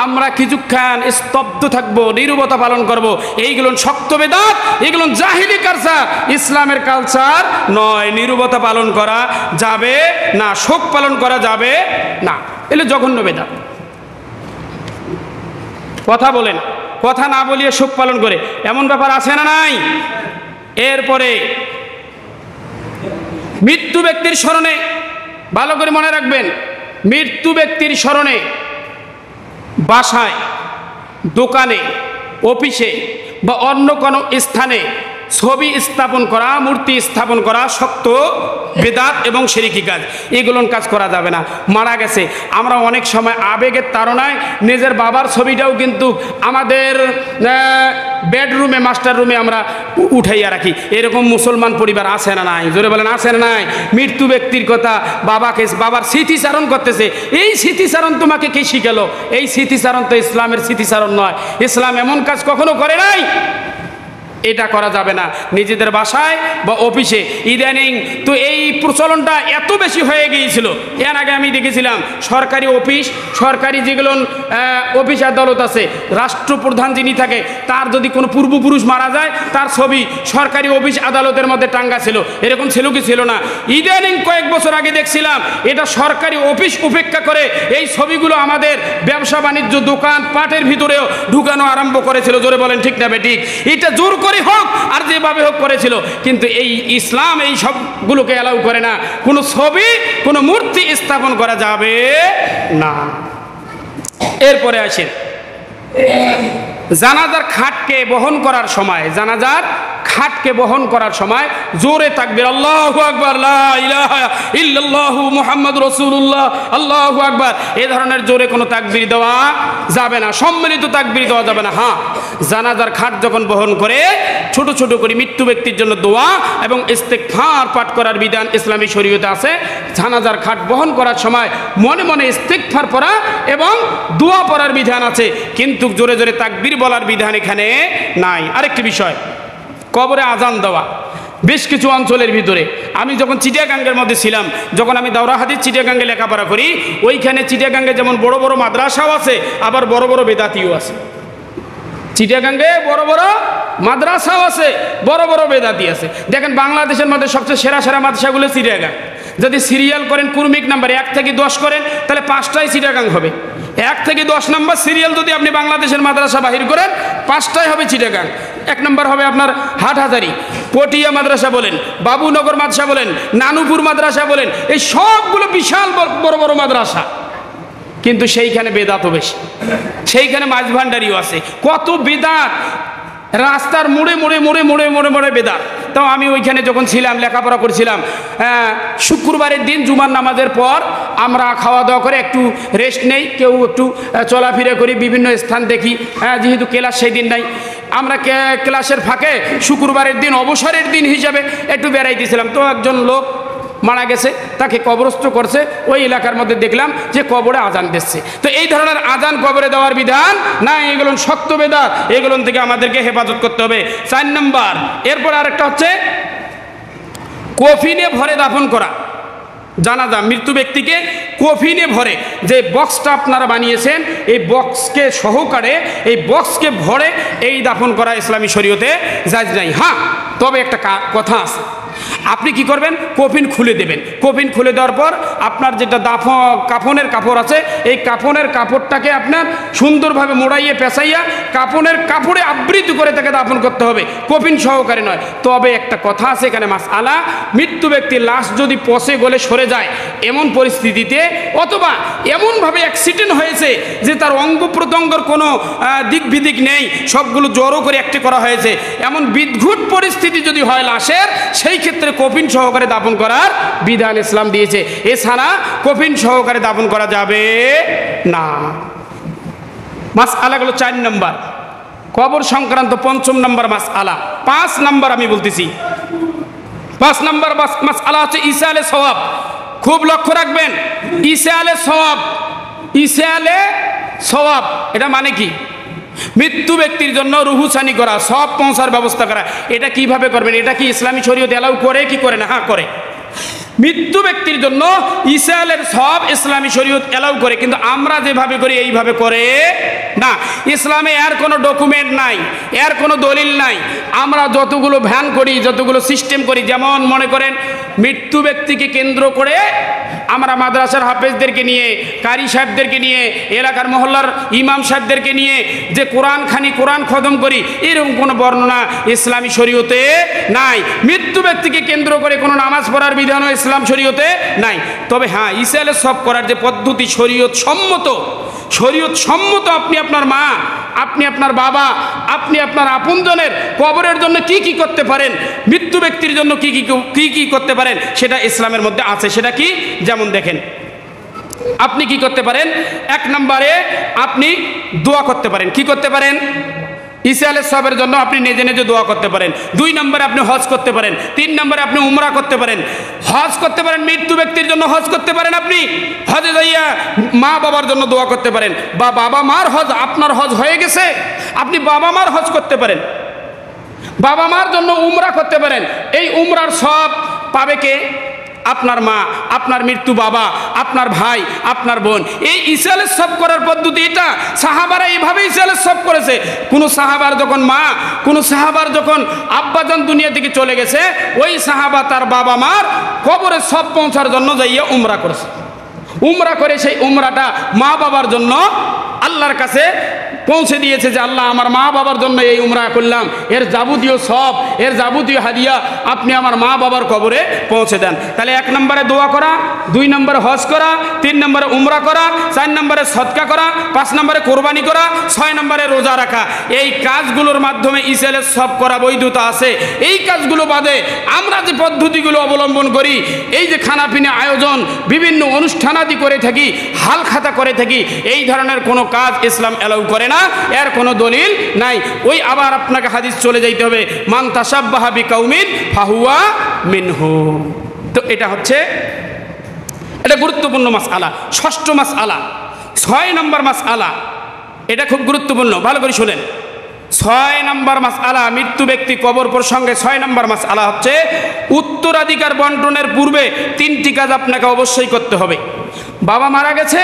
আমরা কিছুক্ষণ স্তব্ধ থাকব, নীরবতা পালন করব। এইগুলো শক্ত বেদাত, এগুলো জাহিলি কালচার, ইসলামের কালচার নয়। নীরবতা পালন করা যাবে না, শোক পালন করা যাবে না, এগুলো জঘন্য বেদাত। কথা বলেন, কথা না বলিয়ে শোক পালন করে, এমন ব্যাপার আছে না নাই? এরপরে মৃত্যু ব্যক্তির স্মরণে, ভালো করে মনে রাখবেন, মৃত্যু ব্যক্তির স্মরণে বাসায়, দোকানে, অফিসে বা অন্য কোনো স্থানে ছবি স্থাপন করা, মূর্তি স্থাপন করা শক্ত বেদাত এবং শিরকি কাজ, এগুলোর কাজ করা যাবে না। মারা গেছে, আমরা অনেক সময় আবেগের তাড়নায় নিজের বাবার ছবিটাও কিন্তু আমাদের বেডরুমে, মাস্টার রুমে আমরা উঠাইয়া রাখি। এরকম মুসলমান পরিবার আছে না নাই? জোরে বলেন, আছে না নাই? মৃত্যু ব্যক্তির কথা, বাবার স্মৃতিচারণ করতেছে। এই স্মৃতিচারণ তোমাকে কে শিখালো? এই স্মৃতিচারণ তো ইসলামের স্মৃতিচারণ নয়। ইসলাম এমন কাজ কখনো করে নাই। এটা করা যাবে না নিজেদের বাসায় বা অফিসে। ইদানিং তো এই প্রচলনটা এত বেশি হয়ে গিয়েছিল। এর আগে আমি দেখেছিলাম সরকারি অফিস, সরকারি যেগুলো অফিস আদালত আছে, রাষ্ট্রপ্রধান যিনি থাকে তার যদি কোনো পূর্বপুরুষ মারা যায় তার ছবি সরকারি অফিস আদালতের মধ্যে টাঙ্গা ছিল। এরকম ছিল কি ছিল না? ইদানিং কয়েক বছর আগে দেখছিলাম এটা সরকারি অফিস উপেক্ষা করে এই ছবিগুলো আমাদের ব্যবসা বাণিজ্য দোকান পাটের ভিতরেও ঢুকানো আরম্ভ করেছিল। জোরে বলেন ঠিক না বেঠিক? এটা জোর করে হোক আর যেভাবে হোক করেছিল, কিন্তু এই ইসলাম এই সবগুলোকে অ্যালাউ করে না। কোনো ছবি, কোনো মূর্তি স্থাপন করা যাবে না। এরপরে আসেন জানাজার খাটকে বহন করার সময়, জানাজার খাটকে বহন করার সময় জোরে তাকবীর, আল্লাহু আকবার, লা ইলাহা ইল্লাল্লাহু মুহাম্মাদুর রাসূলুল্লাহ, আল্লাহু আকবার, এই ধরনের জোরে কোনো তাকবীর দেওয়া যাবে না, সম্মিলিত তাকবীর দেওয়া যাবে না। হ্যাঁ, জানাজার খাট যখন বহন করে ছোট ছোট করে মৃত্যু ব্যক্তির জন্য দোয়া এবং ইস্তেগফার পাঠ করার বিধান ইসলামী শরীয়তে আছে। জানাজার খাট বহন করার সময় মনে মনে ইস্তেগফার পড়া এবং দোয়া পড়ার বিধান আছে, কিন্তু জোরে জোরে তাকবীর বলার বিধান এখানে নাই। আরেকটি বিষয়, কবরে আজান দেওয়া। বেশ কিছু অঞ্চলের ভিতরে, আমি যখন চিটাগাঙ্গের মধ্যে ছিলাম, যখন আমি দাওরা হাদিস চিটাগাঙ্গে লেখাপড়া করি, ওইখানে চিটাগাঙ্গে যেমন বড় বড় মাদ্রাসাও আছে, আবার বড় বড় বেদাতিও আছে। চিটাগাঙ্গে বড় বড় মাদ্রাসাও আছে, বড় বড় বেদাতি আছে। দেখেন বাংলাদেশের মধ্যে সবচেয়ে সেরা সেরা মাদ্রাসাগুলো চিটাগাং। যদি সিরিয়াল করেন ক্রমিক নাম্বার 1 থেকে 10 করেন, তাহলে 5টাই চিটাগাং হবে। 1 থেকে 10 নম্বর সিরিয়াল যদি আপনি বাংলাদেশের মাদ্রাসা বাহির করেন, 5টাই হবে চিটাগাং। 1 নম্বর হবে আপনার হাটহাজারি, পটিয়া মাদ্রাসা বলেন, বাবুনগর মাদ্রাসা বলেন, নানুপুর মাদ্রাসা বলেন, এই সবগুলো বিশাল বড় বড় মাদ্রাসা, কিন্তু সেইখানে বেদাতও বেশি, সেইখানে মাছ ভান্ডারিও আছে। কত বেদাত, রাস্তার মোড়ে মোড়ে মোড়ে মোড়ে মোড়ে মোড়ে বেদাত। তাও আমি ওইখানে যখন ছিলাম, লেখাপড়া করছিলাম, শুক্রবারের দিন জুমার নামাজের পর আমরা খাওয়া দাওয়া করে একটু রেস্ট নেই, কেউ একটু চলাফেরা করি, বিভিন্ন স্থান দেখি। যেহেতু ক্লাস সেই দিন নাই, আমরা ক্লাসের ফাঁকে শুক্রবারের দিন অবসরের দিন হিসাবে একটু বেড়াইতেছিলাম। তো একজন লোক মারা গেছে, তাকে কবরস্থ করছে। ওই এলাকার মধ্যে দেখলাম যে কবরে আজান দিচ্ছে। তো এই ধরনের আজান কবরে দেওয়ার বিধান না, এগুলো শক্ত বেদাত, এগুলো থেকে আমাদেরকে হেফাজত করতে হবে। 4 নম্বর, এরপর আরেকটা হচ্ছে কফিনে ভরে দাফন করা। জানাজা মৃত্যু ব্যক্তিকে কফিনে ভরে, যে বক্সটা আপনারা বানিয়েছেন এই বক্সকে সহকারে, এই বক্সকে ভরে এই দাফন করা ইসলামী শরীয়তে জায়েজ নাই। হ্যাঁ, তবে একটা কথা আছে, আপনি কি করবেন, কফিন খুলে দেবেন। কফিন খুলে দেওয়ার পর আপনার যেটা কাফনের কাপড় আছে, এই কাফনের কাপড়টাকে আপনার সুন্দরভাবে মোড়াইয়ে পেঁচাইয়া কাফনের কাপড়ে আবৃত করে তাকে দাফন করতে হবে, কফিন সহকারে নয়। তবে একটা কথা আছে এখানে মাসআলা, মৃত্যু ব্যক্তির লাশ যদি পচে গলে সরে যায় এমন পরিস্থিতিতে, অথবা এমনভাবে অ্যাক্সিডেন্ট হয়েছে যে তার অঙ্গ প্রত্যঙ্গর কোনো দিক বিদিক নেই, সবগুলো জড়ো করে একটি করা হয়েছে, এমন বিদ্ঘুট পরিস্থিতি যদি হয় লাশের, সেই ক্ষেত্রে কফিন সহকারে দাফন করার বিধান ইসলাম দিয়েছে। এছাড়া কফিন সহকারে দাফন করা যাবে না। মাসআলাগুলো 4 নম্বর, কবর সংক্রান্ত 5ম নম্বর মাসআলা। 5 নম্বর আমি বলতেছি, 5 নম্বর মাসআলা হচ্ছে ইসালে সওয়াব। খুব লক্ষ্য রাখবেন, ইসালে সওয়াব, ইসালে সওয়াব এটা মানে কি? মৃত্যু ব্যক্তির জন্য রুহুসানি করা, সব পৌঁছার ব্যবস্থা করা। এটা কিভাবে করবেন? এটা কি ইসলামী শরীয়ত এলাউ করে কি করে না? হ্যাঁ করে। মৃত্যু ব্যক্তির জন্য ইসালের সব ইসলামী শরীয়ত এলাউ করে, কিন্তু আমরা যেভাবে করি এইভাবে করে না। ইসলামে এর কোনো ডকুমেন্ট নাই, এর কোনো দলিল নাই। আমরা যতগুলো ভ্যান করি, যতগুলো সিস্টেম করি, যেমন মনে করেন মৃত্যু ব্যক্তিকে কেন্দ্র করে আমরা মাদ্রাসার হাফেজদেরকে নিয়ে, কারি সাহেবদেরকে নিয়ে, এলাকার মহল্লার ইমাম সাহেবদেরকে নিয়ে যে কোরআন খতম করি, এরকম কোনো বর্ণনা ইসলামী শরীয়তে নাই। মৃত্যু ব্যক্তিকে কেন্দ্র করে কোনো নামাজ পড়ার বিধানও ইসলাম শরীয়তে নাই। তবে হ্যাঁ, ইসালে সব করার যে পদ্ধতি শরীয়ত সম্মত, শরীয়ত সম্মত আপনি আপনার মা, আপনি আপনার বাবা, আপনি আপনার আপনজনের কবরের জন্য কি কি করতে পারেন, মৃত্যু ব্যক্তির জন্য কি কি করতে পারেন, সেটা ইসলামের মধ্যে আছে। সেটা কি? যেমন দেখেন, আপনি কি করতে পারেন? এক নম্বরে আপনি দোয়া করতে পারেন। কি করতে পারেন? ঈসা আলাইহিস সালামের জন্য আপনি নিজে নিজে দোয়া করতে পারেন। 2 নম্বরে আপনি হজ করতে পারেন। 3 নম্বরে আপনি উমরা করতে পারেন। হজ করতে পারেন, মৃত্যু ব্যক্তির জন্য হজ করতে পারেন। আপনি হজে যাইয়া মা বাবার জন্য দোয়া করতে পারেন, বা বাবা মার হজ, আপনার হজ হয়ে গেছে, আপনি বাবা মার হজ করতে পারেন, বাবা মার জন্য উমরা করতে পারেন। এই উমরার সব পাবে কে? আপনার মা, আপনার মৃত্যু বাবা, আপনার ভাই, আপনার বোন। এই ঈসা আলাইহিস সালাম করার পদ্ধতি এটা। সাহাবারা এইভাবে ঈসা আলাইহিস সালাম করেছে। কোনো সাহাবার যখন মা, কোনো সাহাবার যখন আব্বাজান দুনিয়া থেকে চলে গেছে, ওই সাহাবা তার বাবা মার কবরে সব পৌঁছার জন্য যাইয়া উমরা করেছে। উমরা করে সেই উমরাটা মা বাবার জন্য আল্লাহর কাছে পৌঁছে দিয়েছে, যে আল্লাহ, আমার মা বাবার জন্য এই উমরা করলাম, এর যাবতীয় সব, এর যাবতীয় হাদিয়া আপনি আমার মা বাবার কবরে পৌঁছে দেন। তাহলে 1 নম্বরে দোয়া করা, 2 নম্বরে হজ করা, 3 নম্বরে উমরা করা, 4 নম্বরে সদকা করা, 5 নম্বরে কোরবানি করা, 6 নম্বরে রোজা রাখা। এই কাজগুলোর মাধ্যমে ঈসা আলাইহিস সালাম করা বৈধতা আছে। এই কাজগুলো বাদে আমরা যে পদ্ধতিগুলো অবলম্বন করি, এই যে খানাপিনা আয়োজন, বিভিন্ন অনুষ্ঠানাদি করে থাকি, হাল খাতা করে থাকি, এই ধরনের কোনো কাজ ইসলাম অ্যালাউ করে না, এর কোনো দলিল নাই। ওই আবার আপনাকে হাদিস চলে যাইতে হবে, মান তাশাব্বাহা বিকাউমিন ফাহুয়া মিনহু। তো এটা হচ্ছে, এটা গুরুত্বপূর্ণ মাসআলা। 6ষ্ঠ মাসআলা, 6 নম্বর মাসআলা, এটা খুব গুরুত্বপূর্ণ, ভালো করে শুনেন। 6 নম্বর মাসআলা, মৃত্যু ব্যক্তি কবর প্রসঙ্গে 6 নম্বর মাসআলা হচ্ছে, উত্তরাধিকার বন্টনের পূর্বে 3টি কাজ আপনাকে অবশ্যই করতে হবে। বাবা মারা গেছে,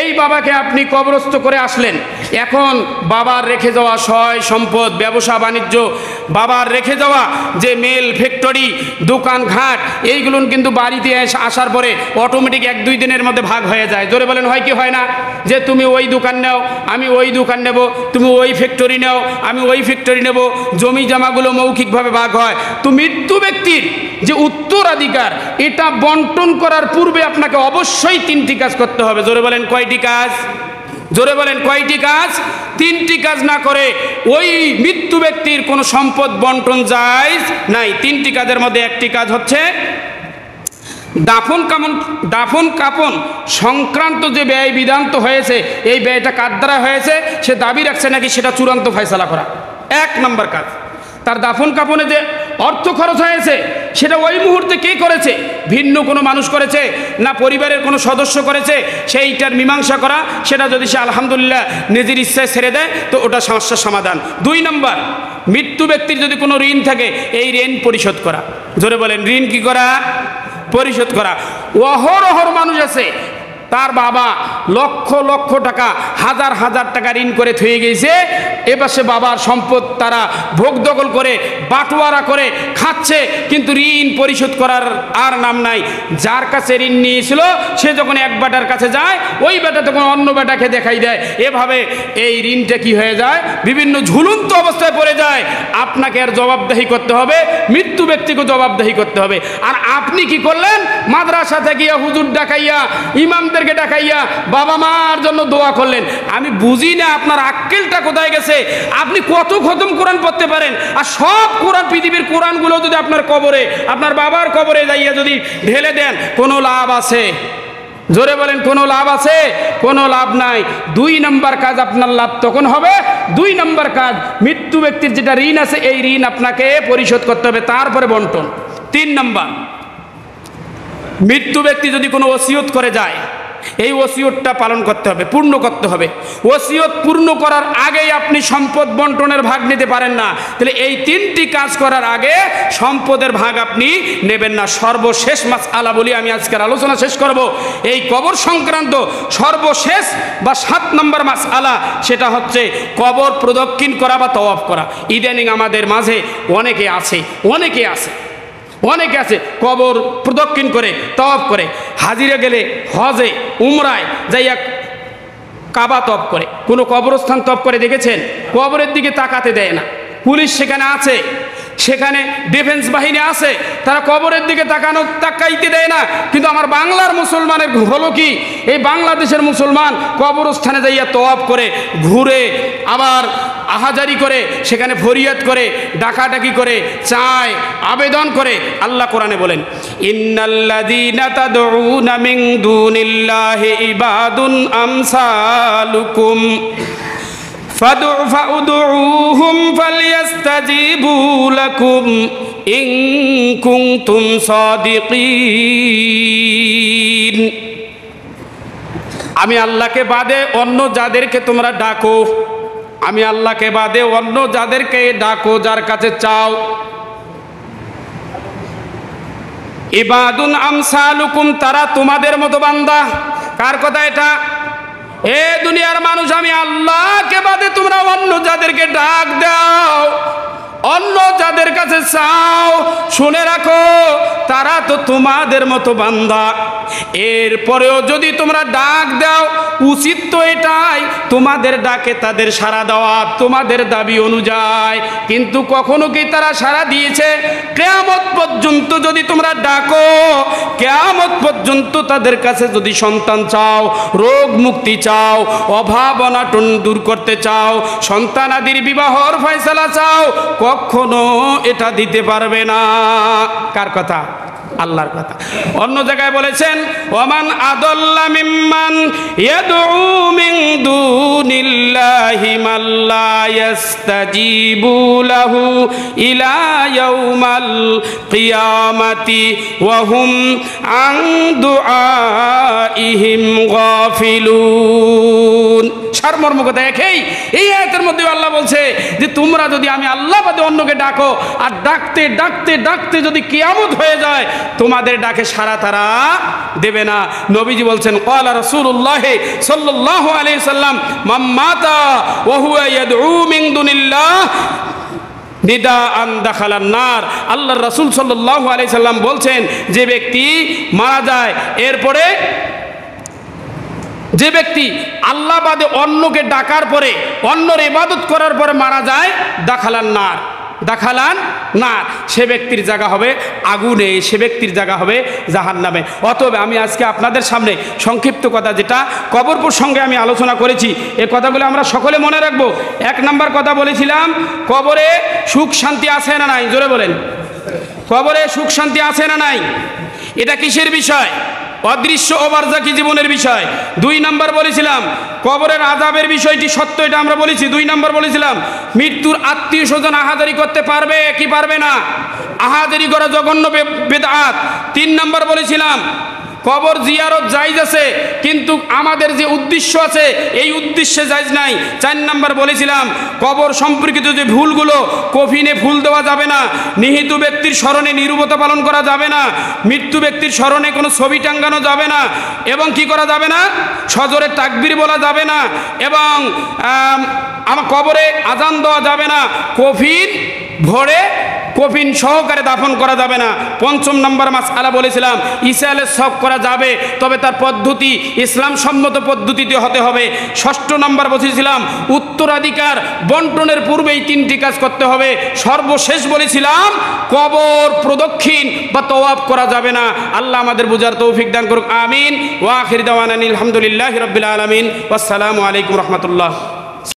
এই বাবাকে আপনি কবরস্থ করে আসলেন, এখন বাবার রেখে যাওয়া সয় সম্পদ, ব্যবসা বাণিজ্য, বাবার রেখে যাওয়া যে মেল ফ্যাক্টরি, দোকান ঘাট, এইগুলো কিন্তু বাড়িতে আসার পরে অটোমেটিক 1-2 দিনের মধ্যে ভাগ হয়ে যায়। জোরে বলেন, হয় কি হয় না? যে তুমি ওই দোকান নাও, আমি ওই দোকান নেব, তুমি ওই ফ্যাক্টরি নাও, আমি ওই ফ্যাক্টরি নেব, জমি জামাগুলো মৌখিকভাবে ভাগ হয়। তো মৃত্যু ব্যক্তির যে উত্তরাধিকার, এটা বন্টন করার পূর্বে আপনাকে অবশ্যই 3টি কাজ করতে হবে। জোরে বলেন, কয়টি কাজ? জোরে বলেন, কয়টি কাজ? 3টি কাজ না করে ওই মৃত্যু ব্যক্তির কোনো সম্পদ বন্টন জায়েজ নাই। 3টি কাজের মধ্যে একটি কাজ হচ্ছে দাফন কাফন সংক্রান্ত যে ব্যয় বিধান্ত হয়েছে, এই ব্যয়টা কার দ্বারা হয়েছে সে দাবি রাখছে নাকি, সেটা চূড়ান্ত ফয়সালা করা। 1 নম্বর কাজ। তার দাফন কাফনে যে অর্থ খরচ হয়েছে, সেটা ওই মুহূর্তে কে করেছে? ভিন্ন কোনো মানুষ করেছে না পরিবারের কোনো সদস্য করেছে, সেইটার মীমাংসা করা। সেটা যদি সে আলহামদুলিল্লাহ নিজের ইচ্ছায় ছেড়ে দেয়, তো ওটা সমস্যার সমাধান। 2 নম্বর, মৃত্যু ব্যক্তির যদি কোনো ঋণ থাকে, এই ঋণ পরিশোধ করা। জোরে বলেন, ঋণ কি করা? পরিশোধ করা। অহরহ মানুষ আছে, তার বাবা লক্ষ লক্ষ টাকা, হাজার হাজার টাকা ঋণ করে থুয়ে গেছে, এবার সে বাবার সম্পদ তারা ভোগ দখল করে বাটোয়ারা করে খাচ্ছে, কিন্তু ঋণ পরিশোধ করার আর নাম নাই। যার কাছে ঋণ নিয়েছিল, সে যখন এক বেটার কাছে যায়, ওই বেটা তখন অন্য বেটাকে দেখাই দেয়। এভাবে এই ঋণটা কি হয়ে যায়? বিভিন্ন ঝুলন্ত অবস্থায় পড়ে যায়। আপনাকে আর জবাবদাহি করতে হবে, মৃত্যু ব্যক্তিকে জবাবদাহি করতে হবে। আর আপনি কি করলেন? মাদ্রাসা থেকে হুজুর ডাকাইয়া, ইমামদেরকে ডাকাইয়া বাবা মার জন্য দোয়া করলেন। আমি বুঝি না আপনার আক্কেলটা কোথায় গেছে। আপনি কত খতম কোরআন পড়তে পারেন, আর সব কোরআন, পৃথিবীর কোরআনগুলো যদি আপনার কবরে, আপনার বাবার কবরে যাইয়া যদি ঢেলে দেন, কোনো লাভ আছে? জোরে বলেন, কোনো লাভ আছে? কোনো লাভ নাই। 2 নম্বর কাজ আপনার লাভ তখন হবে। 2 নম্বর কাজ, মৃত্যু ব্যক্তির যেটা ঋণ আছে, এই ঋণ আপনাকে পরিশোধ করতে হবে, তারপরে বন্টন। 3 নম্বর, মৃত্যু ব্যক্তি যদি কোনো ওসিয়ত করে যায়, এই ওসিয়তটা পালন করতে হবে, পূর্ণ করতে হবে। ওসিয়ত পূর্ণ করার আগেই আপনি সম্পদ বন্টনের ভাগ নিতে পারেন না। তাহলে এই 3টি কাজ করার আগে সম্পদের ভাগ আপনি নেবেন না। সর্বশেষ মাসআলা বলি, আমি আজকের আলোচনা শেষ করব। এই কবর সংক্রান্ত সর্বশেষ বা 7 নম্বর মাসআলা, সেটা হচ্ছে কবর প্রদক্ষিণ করা বা তওয়াফ করা। ইদানিং আমাদের মাঝে অনেকে আছে কবর প্রদক্ষিণ করে, তওয়াফ করে, হাজিরে গেলে, হজে, উমরায় যাইয়া কাবা তওয়াফ করে। কোনো কবরস্থান তওয়াফ করে দেখেছেন? কবরের দিকে তাকাতে দেয় না, পুলিশ সেখানে আছে। সেখানে ডিফেন্স বাহিনী আছে, তারা কবরের দিকে তাকাইতে দেয় না। কিন্তু আমার বাংলার মুসলমানের হলো কি, এই বাংলাদেশের মুসলমান কবরস্থানে যাইয়া তওয়াফ করে, ঘুরে, আবার আহাজারি করে, সেখানে ফরিয়াদ করে, ডাকাডাকি করে, চায়, আবেদন করে। আল্লাহ কোরআনে বলেন, ইন্নাল্লাযীনা তাদউনা মিন দুনিল্লাহি ইবাদুন আমসালুকুম ফাদউহুম ফালইস্তাজিবু লাকুম ইন কুনতুম সাদিকিন। আমি আল্লাহকে বাদে অন্য যাদেরকে তোমরা ডাকো, আমি আল্লাহকে বাদে অন্য যাদেরকে ডাকো, যার কাছে চাও, ইবাদুন আমসালুকুম, তারা তোমাদের মতো বান্দা। কার কথা এটা? এ দুনিয়ার মানুষ, আমি আল্লাহকে বাদে তোমরা অন্য যাদেরকে ডাক দাও, অন্য যাদের কাছে চাও, শুনে রাখো তারা তো তোমাদের মতো বান্দা। এরপরেও যদি তোমরা ডাক দাও, উচিত তো এটাই তোমাদের ডাকে তাদের সাড়া দেওয়া, তোমাদের দাবি অনুযায়ী। কিন্তু কখনো কি তারা সাড়া দিয়েছে? কিয়ামত পর্যন্ত যদি তোমরা ডাকো, কিয়ামত পর্যন্ত তাদের কাছে যদি সন্তান চাও, রোগ মুক্তি চাও, অভাব অনাটন দূর করতে চাও, সন্তানাদির বিবাহর ফয়সালা চাও, কখনো এটা দিতে পারবে না। কার কথা? আল্লাহর কথা। অন্য জায়গায় বলেছেন, ওমান আদাল্লা মিম্মান ইয়াদউ মিন দুনিল্লাহি মান লা ইস্তাজিবু লাহু ইলা ইয়াউমাল কিয়ামাতি ওয়া হুম আন দুআইহিম গাফিলুন। সারমর্ম কথা একই। এই আয়াতের মধ্যে আল্লাহ বলছে যে তোমরা যদি আমি আল্লাহ বাদে অন্যকে ডাকো, আর ডাকতে ডাকতে ডাকতে যদি কিয়ামত হয়ে যায়, তোমাদের ডাকে সাড়া তারা দেবে না। নবীজি বলছেন, ক্বালা রাসূলুল্লাহ সাল্লাল্লাহু আলাইহি সাল্লাম মান মাতা ওয়া হুয়া ইয়াদউ মিন দুনিল্লাহ নিদাআন দাখালান নার। আল্লাহর রাসূল সাল্লাল্লাহু আলাইহি সাল্লাম বলছেন, যে ব্যক্তি মারা যায়, এরপরে যে ব্যক্তি আল্লাহ বাদে অন্যকে ডাকার পরে, অন্যর ইবাদত করার পরে মারা যায়, দাখালান নার, দাখালান না, সে ব্যক্তির জায়গা হবে আগুনে, সে ব্যক্তির জায়গা হবে জাহান্নামে। অতএব আমি আজকে আপনাদের সামনে সংক্ষিপ্ত কথা, যেটা কবর প্রসঙ্গে আমি আলোচনা করেছি, এই কথাগুলো আমরা সকলে মনে রাখবো। এক নাম্বার কথা বলেছিলাম, কবরে সুখ শান্তি আছে না নাই? জোরে বলেন, কবরে সুখ শান্তি আছে না নাই? এটা কিসের বিষয়? অদৃশ্য ও বারজাকি জীবনের বিষয়। দুই নাম্বার বলেছিলাম কবরের আযাবের বিষয়টি সত্য, এটা আমরা বলেছি। দুই নাম্বার বলেছিলাম মৃত্যুর আত্মীয় স্বজন আহাজারি করতে পারবে কি পারবে না, আহাজারি করা জঘন্য বিদআত। তিন নাম্বার বলেছিলাম কবর জিয়ারত জায়েজ আছে, কিন্তু আমাদের যে উদ্দেশ্য আছে এই উদ্দেশ্যে জায়েজ নাই। চার নাম্বার বলেছিলাম কবর সম্পর্কিত যে ভুলগুলো, কফিনে ফুল দেওয়া যাবে না, নিহিত ব্যক্তির স্মরণে নীরবতা পালন করা যাবে না, মৃত্যু ব্যক্তির স্মরণে কোনো ছবি টাঙ্গানো যাবে না, এবং কি করা যাবে না, সজোরে তাকবীর বলা যাবে না, এবং আমার কবরে আজান দেওয়া যাবে না, কফিন ভরে কফিন সহকারে দাফন করা যাবে না। পঞ্চম নম্বর মাসআলা বলেছিলাম ইসরায়েলের সব করা যাবে, তবে তার পদ্ধতি ইসলাম সম্মত পদ্ধতিতে হতে হবে। ষষ্ঠ নম্বর বলেছিলাম উত্তরাধিকার বন্টনের পূর্বেই তিনটি কাজ করতে হবে। সর্বশেষ বলেছিলাম কবর প্রদক্ষিণ বা তওয়াফ করা যাবে না। আল্লাহ আমাদের বুঝার তৌফিক দান করুক, আমিন। ওয়া আখির দাওয়ানা আলহামদুলিল্লাহি রাব্বিল আলামিন। আসসালামু আলাইকুম রহমতুল্লাহ।